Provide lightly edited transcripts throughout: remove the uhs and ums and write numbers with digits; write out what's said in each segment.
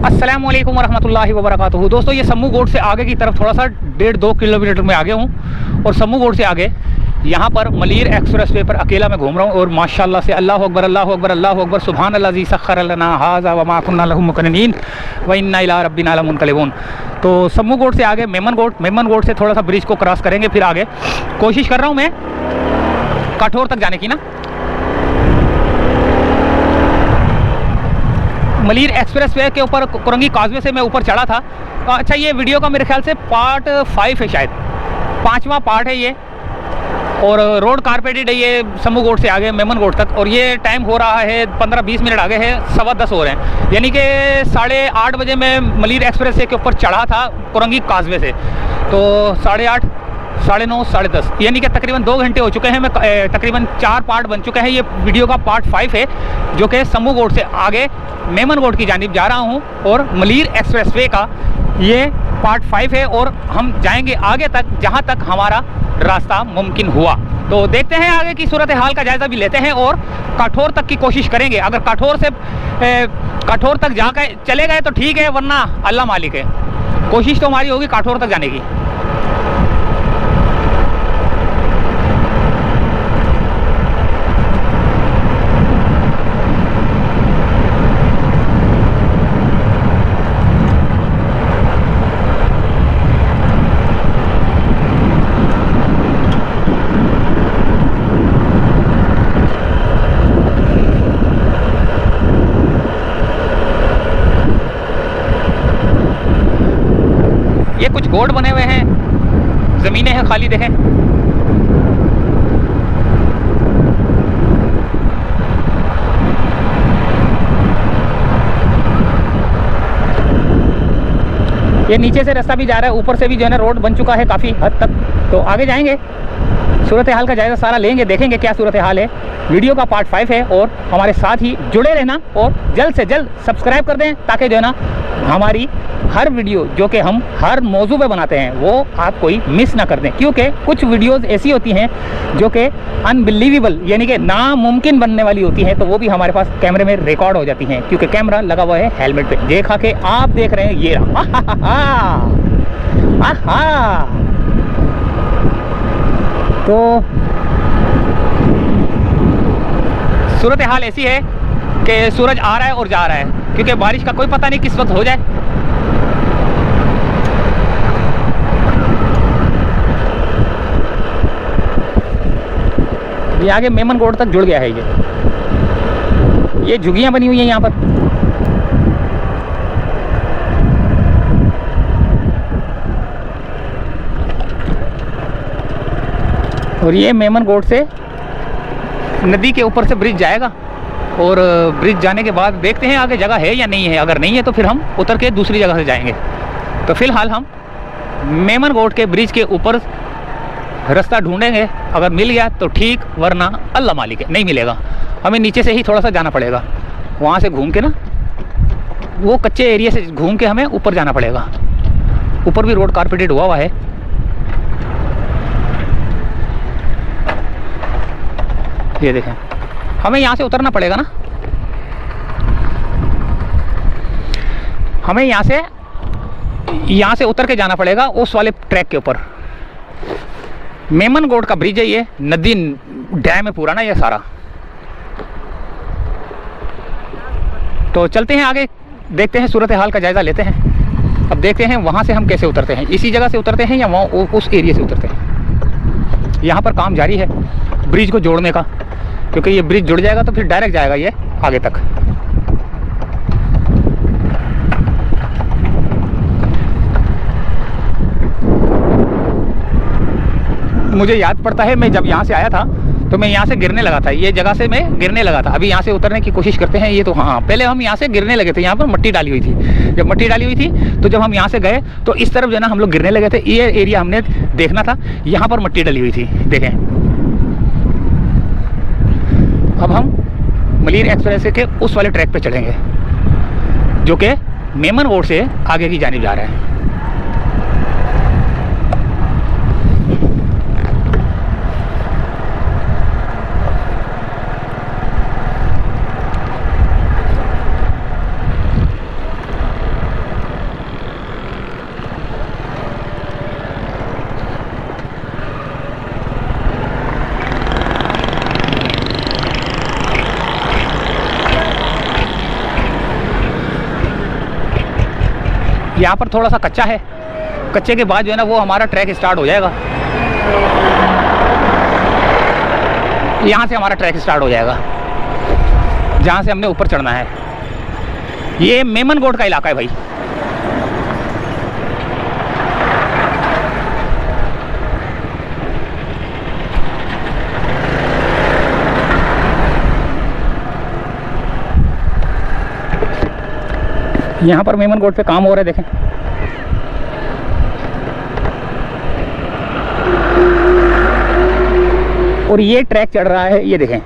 अस्सलाम वालेकुम वरहमतुल्लाहि वबरकातुहू। दोस्तों, ये सम्मू गोड से आगे की तरफ थोड़ा सा 1.5-2 किलोमीटर में आगे हूँ और सम्मू गोड से आगे यहाँ पर मलीर एक्सप्रेस वे पर अकेला मैं घूम रहा हूँ और माशाल्लाह से अल्लाह अकबर अल्लाह अकबर अल्लाह अकबर सुभान अल्लाज़ी सख्खर लना हाज़ा व मा कुन्ना लहू मुक़रिनीन व इन्ना इला रब्बिना लमुनक़लिबून। तो सम्मू गोड से आगे मेमन गोड से थोड़ा सा ब्रिज को क्रॉस करेंगे, फिर आगे कोशिश कर रहा हूँ मैं काठौर तक जाने की ना। मलीर एक्सप्रेस वे के ऊपर कुरंगी काजवे से मैं ऊपर चढ़ा था। अच्छा, ये वीडियो का मेरे ख्याल से पार्ट 5 है, शायद 5वां पार्ट है ये। और रोड कारपेटेड है ये सम्मू गोड से आगे मेमन गोड तक, और ये टाइम हो रहा है 15-20 मिनट आगे है, 10:15 हो रहे हैं। यानी कि 8:30 बजे मैं मलीर एक्सप्रेस वे के ऊपर चढ़ा था कुरंगी काजवे से, तो 8:30, 9:30, 10:30 यानी कि तकरीबन 2 घंटे हो चुके हैं। मैं तकरीबन 4 पार्ट बन चुके हैं। ये वीडियो का पार्ट 5 है जो कि सम्मू गोड से आगे मेमन गोड की जानिब जा रहा हूँ, और मलीर एक्सप्रेस वे का ये पार्ट 5 है और हम जाएंगे आगे तक जहाँ तक हमारा रास्ता मुमकिन हुआ। तो देखते हैं आगे की सूरत हाल का जायज़ा भी लेते हैं और काठौर तक की कोशिश करेंगे। अगर काठौर तक जाकर चले गए तो ठीक है, वरना अल्लाह मालिक है। कोशिश तो हमारी होगी काठौर तक जाने की। ये कुछ गोड बने हुए हैं, ज़मीनें हैं खाली, देखें। ये नीचे से रास्ता भी जा रहा है, ऊपर से भी जो है ना रोड बन चुका है काफ़ी हद तक। तो आगे जाएंगे, सूरत हाल का जायज़ा सारा लेंगे, देखेंगे क्या सूरत हाल है। वीडियो का पार्ट 5 है और हमारे साथ ही जुड़े रहना और जल्द से जल्द सब्सक्राइब कर दें, ताकि जो है ना हमारी हर वीडियो जो कि हम हर मौजू पे बनाते हैं वो आप कोई मिस ना कर दें। क्योंकि कुछ वीडियोस ऐसी होती हैं जो कि अनबिलीवेबल यानी कि नामुमकिन बनने वाली होती हैं, तो वो भी हमारे पास कैमरे में रिकॉर्ड हो जाती हैं, क्योंकि कैमरा लगा हुआ है हेलमेट पे। देखा कि आप देख रहे हैं ये रहा। तो सूरत हाल ऐसी है कि सूरज आ रहा है और जा रहा है, क्योंकि बारिश का कोई पता नहीं किस वक्त हो जाए। ये आगे मेमन गोड तक जुड़ गया है। ये झुग्गियां बनी हुई हैं यहाँ पर। और ये मेमन गोड से नदी के ऊपर से ब्रिज जाएगा, और ब्रिज जाने के बाद देखते हैं आगे जगह है या नहीं है। अगर नहीं है तो फिर हम उतर के दूसरी जगह से जाएंगे। तो फिलहाल हम मेमन गोड के ब्रिज के ऊपर रास्ता ढूंढेंगे। अगर मिल गया तो ठीक, वरना अल्लाह मालिक है, नहीं मिलेगा हमें नीचे से ही थोड़ा सा जाना पड़ेगा। वहाँ से घूम के ना, वो कच्चे एरिया से घूम के हमें ऊपर जाना पड़ेगा। ऊपर भी रोड कारपेटेड हुआ है। ये देखें, हमें यहाँ से उतरना पड़ेगा ना। हमें यहाँ से उतर के जाना पड़ेगा उस वाले ट्रैक के ऊपर। मेमन गोड का ब्रिज है ये, नदी डैम है पूरा ना ये सारा। तो चलते हैं आगे, देखते हैं सूरत हाल का जायज़ा लेते हैं। अब देखते हैं वहाँ से हम कैसे उतरते हैं, इसी जगह से उतरते हैं या वहाँ उस एरिया से उतरते हैं। यहाँ पर काम जारी है ब्रिज को जोड़ने का, क्योंकि ये ब्रिज जुड़ जाएगा तो फिर डायरेक्ट जाएगा ये आगे तक। मुझे याद पड़ता है, मैं जब यहाँ से आया था तो मैं यहाँ से गिरने लगा था, ये जगह से मैं गिरने लगा था। अभी यहाँ से उतरने की कोशिश करते हैं। ये तो हाँ, पहले हम यहाँ से गिरने लगे थे, यहाँ पर मट्टी डाली हुई थी। जब मट्टी डाली हुई थी तो जब हम यहाँ से गए तो इस तरफ जो है ना हम लोग गिरने लगे थे। ये एरिया हमने देखना था, यहाँ पर मट्टी डाली हुई थी, देखें। अब हम मलीर एक्सप्रेस के उस वाले ट्रैक पे चढ़ेंगे जो कि मेमन गोड से आगे की जानिब जा रहा है। यहाँ पर थोड़ा सा कच्चा है, कच्चे के बाद जो है ना वो हमारा ट्रैक स्टार्ट हो जाएगा। यहाँ से हमारा ट्रैक स्टार्ट हो जाएगा जहाँ से हमने ऊपर चढ़ना है। ये मेमनगोट का इलाका है भाई। यहाँ पर मेमनगोट पे काम हो रहा है, देखें। और ये ट्रैक चढ़ रहा है, ये देखें।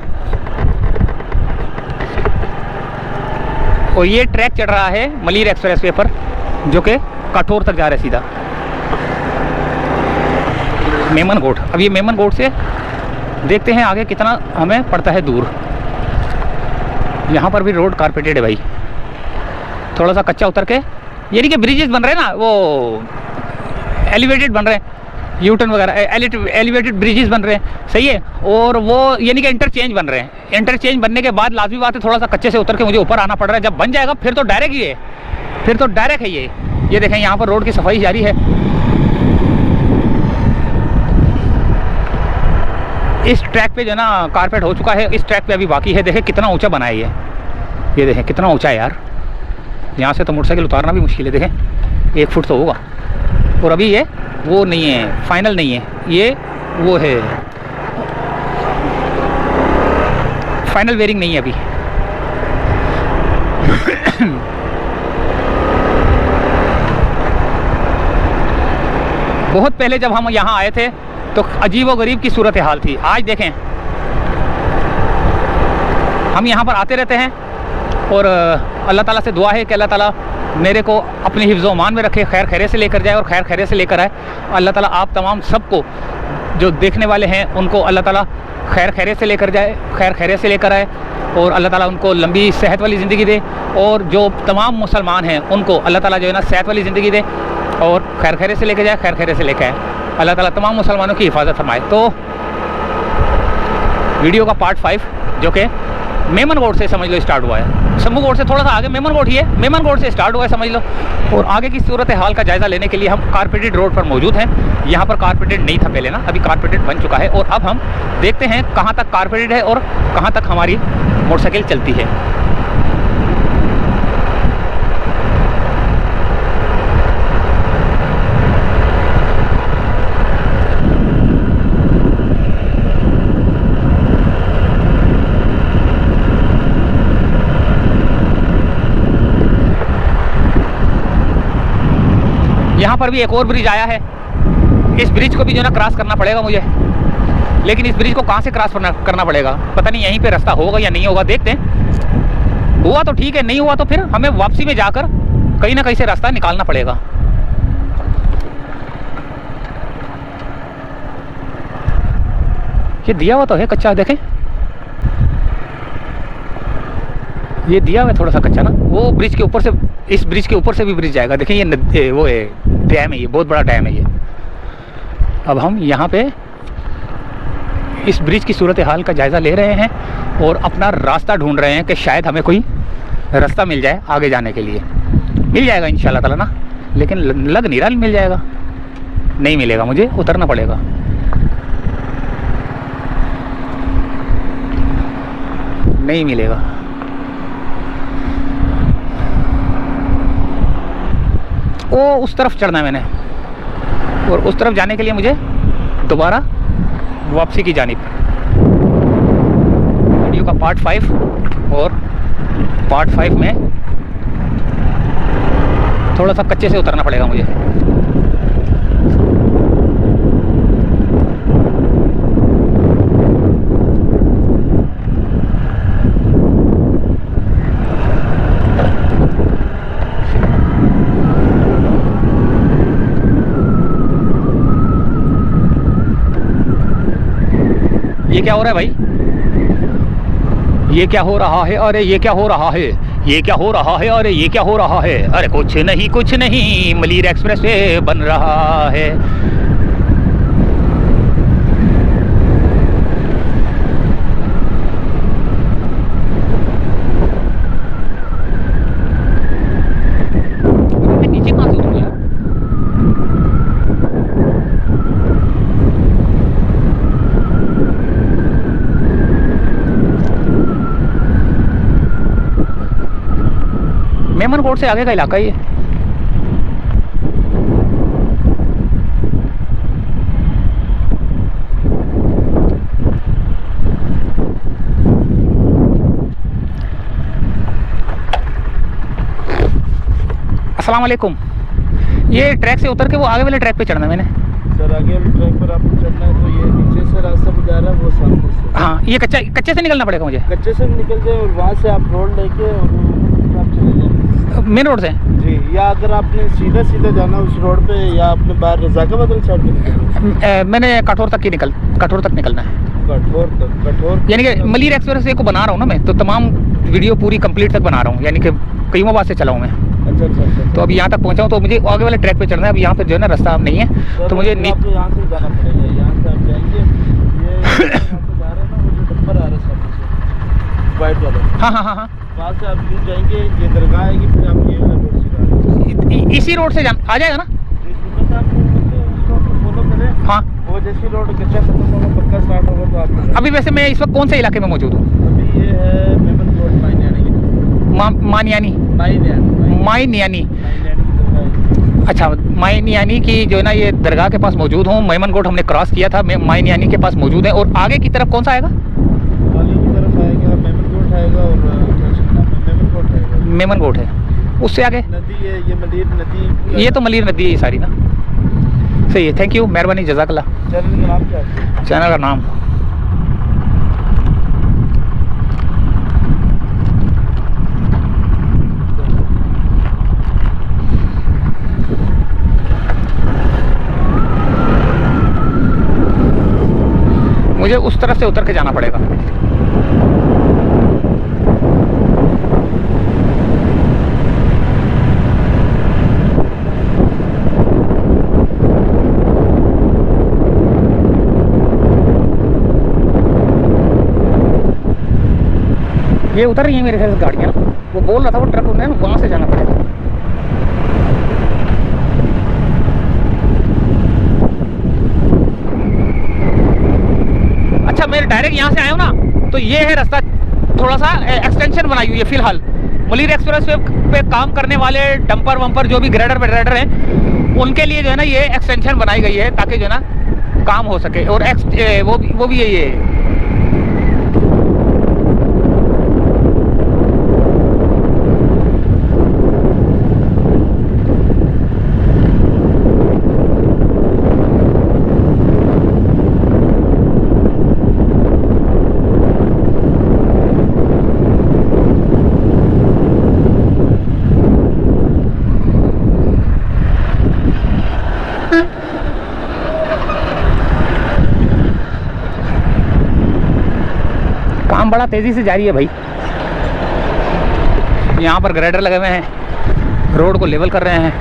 और ये ट्रैक चढ़ रहा है मलीर एक्सप्रेसवे पर, जो कि काठौर तक जा रहा है सीधा मेमनगोट। अब ये मेमनगोट से देखते हैं आगे कितना हमें पड़ता है दूर। यहाँ पर भी रोड कारपेटेड है भाई, थोड़ा सा कच्चा उतर के, यानी कि ब्रिजेस बन रहे हैं ना, वो एलिवेटेड बन रहे हैं, यूटर्न वगैरह एलिवेटेड ब्रिजेस बन रहे हैं, सही है। और वो यानी कि इंटरचेंज बन रहे हैं। इंटरचेंज बनने के बाद लाजमी बात है थोड़ा सा कच्चे से उतर के मुझे ऊपर आना पड़ रहा है। जब बन जाएगा फिर तो डायरेक्ट ही है, फिर तो डायरेक्ट है ये देखें यहाँ पर रोड की सफाई जारी है। इस ट्रैक पे जो है ना कारपेट हो चुका है, इस ट्रैक पे अभी बाकी है। देखें कितना ऊँचा बना है ये देखें कितना ऊँचा है यार। यहाँ से तो मोटरसाइकिल उतारना भी मुश्किल है, देखें 1 फुट तो होगा। और अभी ये वो नहीं है, फाइनल नहीं है, ये वो है फाइनल वेयरिंग नहीं है अभी। बहुत पहले जब हम यहाँ आए थे तो अजीब व गरीब की सूरत हाल थी। आज देखें, हम यहाँ पर आते रहते हैं और अल्लाह ताला से दुआ है कि अल्लाह ताला मेरे को अपने हिफ्ज़ मान में रखे, खैर खैरे से लेकर जाए और खैर खैरे से लेकर आए। अल्लाह ताला आप तमाम सबको जो देखने वाले हैं उनको अल्लाह ताला खैर खैरे से लेकर जाए, खैर खैरे से लेकर आए, और अल्लाह ताला उनको लंबी सेहत वाली ज़िंदगी दे। और जो तमाम मुसलमान हैं उनको अल्लाह ताला जो है ना सेहत वाली ज़िंदगी दे और खैर खैरे से लेकर जाए, खैर खैरे से लेकर आए। अल्लाह ताला तमाम मुसलमानों की हिफाजत फरमाए। तो वीडियो का पार्ट 5 जो कि मेमनगोट से समझ लो स्टार्ट हुआ है, शंभूगढ़ से थोड़ा सा आगे मेमनगोट ही है, मेमनगोट से स्टार्ट हुआ है समझ लो। और आगे की सूरत हाल का जायज़ा लेने के लिए हम कारपेटेड रोड पर मौजूद हैं। यहाँ पर कारपेटेड नहीं था पहले ना, अभी कारपेटेड बन चुका है। और अब हम देखते हैं कहाँ तक कारपेटेड है और कहाँ तक हमारी मोटरसाइकिल चलती है। यहाँ पर भी एक और ब्रिज आया है। इस ब्रिज को भी जो है ना क्रॉस करना पड़ेगा मुझे, लेकिन इस ब्रिज को कहाँ से क्रॉस करना पड़ेगा पता नहीं, यहीं पे रास्ता होगा या नहीं होगा, देखते हैं। हुआ तो ठीक है, नहीं हुआ तो फिर हमें वापसी में जाकर कहीं ना कहीं से रास्ता निकालना पड़ेगा। ये दिया हुआ तो है कच्चा, देखें ये दिया हुआ है थोड़ा सा कच्चा ना। वो ब्रिज के ऊपर से, इस ब्रिज के ऊपर से भी ब्रिज जाएगा। देखें ये वो है डैम है, ये बहुत बड़ा डैम है ये। अब हम यहाँ पे इस ब्रिज की सूरत हाल का जायज़ा ले रहे हैं और अपना रास्ता ढूंढ रहे हैं कि शायद हमें कोई रास्ता मिल जाए आगे जाने के लिए। मिल जाएगा इंशाल्लाह ताला ना, लेकिन लग नहीं रहा मिल जाएगा, नहीं मिलेगा, मुझे उतरना पड़ेगा। नहीं मिलेगा। वो उस तरफ चढ़ना है मैंने, और उस तरफ जाने के लिए मुझे दोबारा वापसी की जानिब। वीडियो का पार्ट 5 और पार्ट 5 में थोड़ा सा कच्चे से उतरना पड़ेगा मुझे। ये क्या हो रहा है भाई, ये क्या हो रहा है, अरे ये क्या हो रहा है, ये क्या हो रहा है, अरे ये क्या हो रहा है, अरे कुछ नहीं मलीर एक्सप्रेस वे बन रहा है। नीचे कहाँ से मेमनकोट से आगे का इलाका ही है। अस्सलाम वालेकुम। ये ट्रैक से उतर के वो आगे वाले ट्रैक पे चढ़ना है मैंने। सर आगे वाले ट्रैक पर आपको चढ़ना है तो ये नीचे से रास्ता भी जा रहा है, वो सामने से। हाँ, ये कच्चे से निकलना पड़ेगा मुझे। कच्चे से भी निकल जाए और वहाँ से आप रोड लेके और आप चले जाए मेन रोड से जी। या अगर आपने सीधा सीधा जाना उस रोड पे, या आपने बाहर रज़ाकाबाद वाली साइड पे निकलना। मैंने कठोर तक निकलना है। कठोर यानी कि मलिर एक्सप्रेस वे को बना रहा हूँ ना मैं, तो तमाम वीडियो पूरी कंप्लीट तक बना रहा हूँ, यानी कि कईमाबाद से चला हूँ मैं। अच्छा। तो अभी यहाँ तक पहुँचा हूँ, तो मुझे आगे वाले ट्रैक पे चढ़ना है। अब यहाँ पे जो है ना रास्ता नहीं है, तो मुझे आपको यहाँ से जाना पड़ेगा। यहाँ से आप जाएंगे, ये यहाँ से जा रहे हैं ना, वो जो डंपर आ रहा है सामने से वाइट वाला। हाँ। वहाँ से आप यूँ जाएंगे, ये दरगाह आएगी, फिर आप ये वाला रोड से जाएंगे। इसी रोड से आ जाएगा ना? बस आप उस रोड को फॉलो करें। हाँ, वो जैसी रोड कच्चा खत्म होगा, पक्का स्टार्ट होगा तो आप। अभी वैसे मैं इस वक्त कौन से इलाके में मौजूद हूँ? अभी ये है मेमनकोट माइनियानी। अच्छा, माइनियानी की जो है ना ये दरगाह के पास मौजूद हूँ। मेमनकोट हमने क्रॉस किया था, माइनियानी के पास मौजूद है। और आगे की तरफ कौन सा आएगा? आगे की तरफ आएगा मेमनकोट आएगा, और मेमनकोट आएगा। मेमनकोट है, उससे आगे नदी है, ये मलीर नदी। ये तो मलिर नदी है ये सारी ना। सही है, थैंक यू, मेहरबानी, जज़ाकल्लाह। चैनल का नाम क्या है? चैनल का नाम मुझे उस तरफ से उतर के जाना पड़ेगा। ये उतर रही है मेरे ख्याल से गाड़ियाँ। वो बोल रहा था वो ट्रक उन्हें वहाँ से जाना पड़ेगा। अच्छा, मैं डायरेक्ट यहाँ से आया हूँ ना, तो ये है रास्ता। थोड़ा सा एक्सटेंशन बनाई हुई है फिलहाल। मलिर एक्सप्रेस पे काम करने वाले डंपर वंपर जो भी ग्रेडर वेडर हैं, उनके लिए जो है ना ये एक्सटेंशन बनाई गई है, ताकि जो है ना काम हो सके। और वो भी यही है। काम बड़ा तेज़ी से जारी है भाई। यहाँ पर ग्रेडर लगे हुए हैं, रोड को लेवल कर रहे हैं।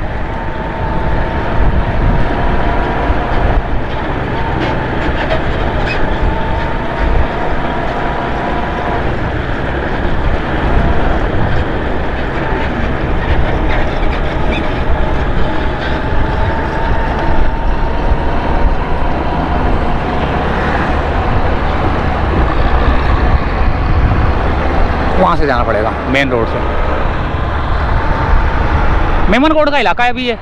वहाँ से जाना पड़ेगा मेन रोड से। मेमनकोट का इलाका है अभी ये।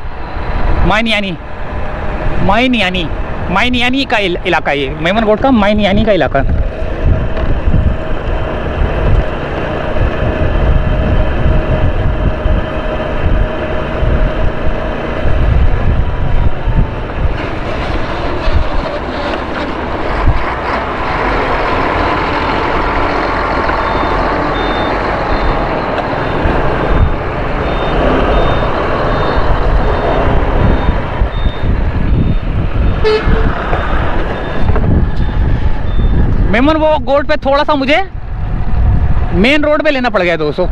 माइनियानी का इलाका ये, मेमनकोट का माइनियानी का इलाका। मेमन वो गोल्ड पे थोड़ा सा मुझे मेन रोड पे लेना पड़ गया दोस्तों।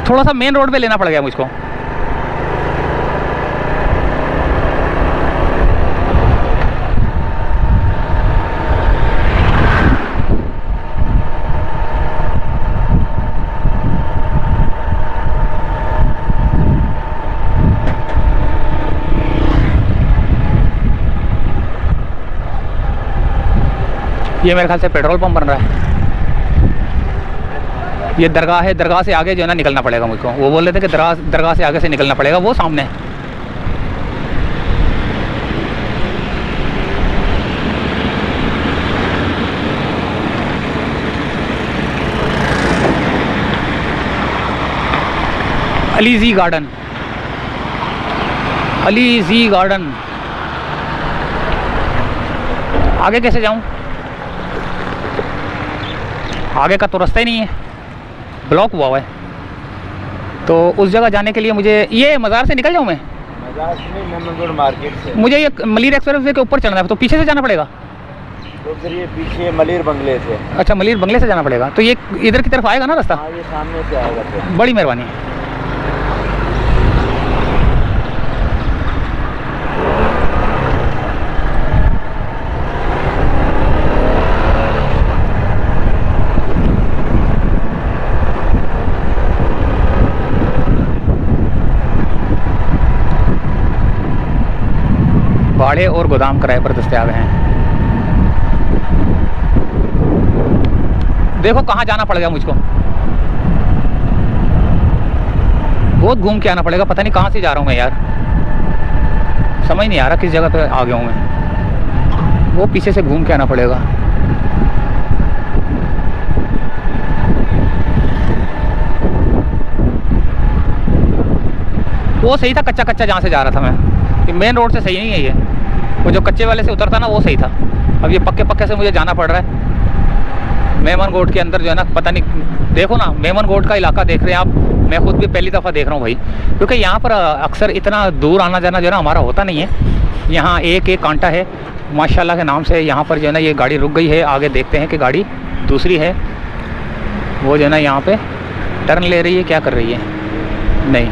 थोड़ा सा मेन रोड पे लेना पड़ गया मुझको। ये मेरे ख्याल से पेट्रोल पंप बन रहा है। ये दरगाह है, दरगाह से आगे जो है ना निकलना पड़ेगा मुझको। वो बोल रहे थे कि दरगाह से आगे से निकलना पड़ेगा, वो सामने। अलीजी गार्डन, अलीजी गार्डन। आगे कैसे जाऊं? आगे का तो रास्ता ही नहीं है, ब्लॉक हुआ हुआ है। तो उस जगह जाने के लिए मुझे ये मज़ार से निकल जाऊं मैं? मज़ार से नहीं, मेमनगुड मार्केट से। मुझे ये मलिर एक्सप्रेस वे के ऊपर चढ़ना है, तो पीछे से जाना पड़ेगा? तो फिर ये पीछे मलिर बंगले से। अच्छा, मलिर बंगले से जाना पड़ेगा। तो ये इधर की तरफ आएगा ना रास्ता? हाँ, ये सामने से आएगा फिर। बड़ी मेहरबानी। भाड़े और गोदाम किराए पर दस्तयाब हैं। देखो कहाँ जाना पड़ेगा मुझको, बहुत घूम के आना पड़ेगा। पता नहीं कहाँ से जा रहा हूँ मैं यार, समझ नहीं आ रहा किस जगह पे आ गया हूँ मैं। वो पीछे से घूम के आना पड़ेगा। वो सही था, कच्चा कच्चा जहाँ से जा रहा था मैं। ये मेन रोड से सही नहीं है ये, वो जो कच्चे वाले से उतरता ना वो सही था। अब ये पक्के पक्के से मुझे जाना पड़ रहा है। मेमनगोट के अंदर जो है ना, पता नहीं, देखो ना मेमनगोट का इलाका देख रहे हैं आप। मैं खुद भी पहली दफ़ा देख रहा हूँ भाई, क्योंकि यहाँ पर अक्सर इतना दूर आना जाना जो है ना हमारा होता नहीं है। यहाँ एक एक कांटा है माशाल्लाह के नाम से। यहाँ पर जो है ना ये गाड़ी रुक गई है, आगे देखते हैं कि गाड़ी दूसरी है वो जो है ना यहाँ पे टर्न ले रही है, क्या कर रही है। नहीं,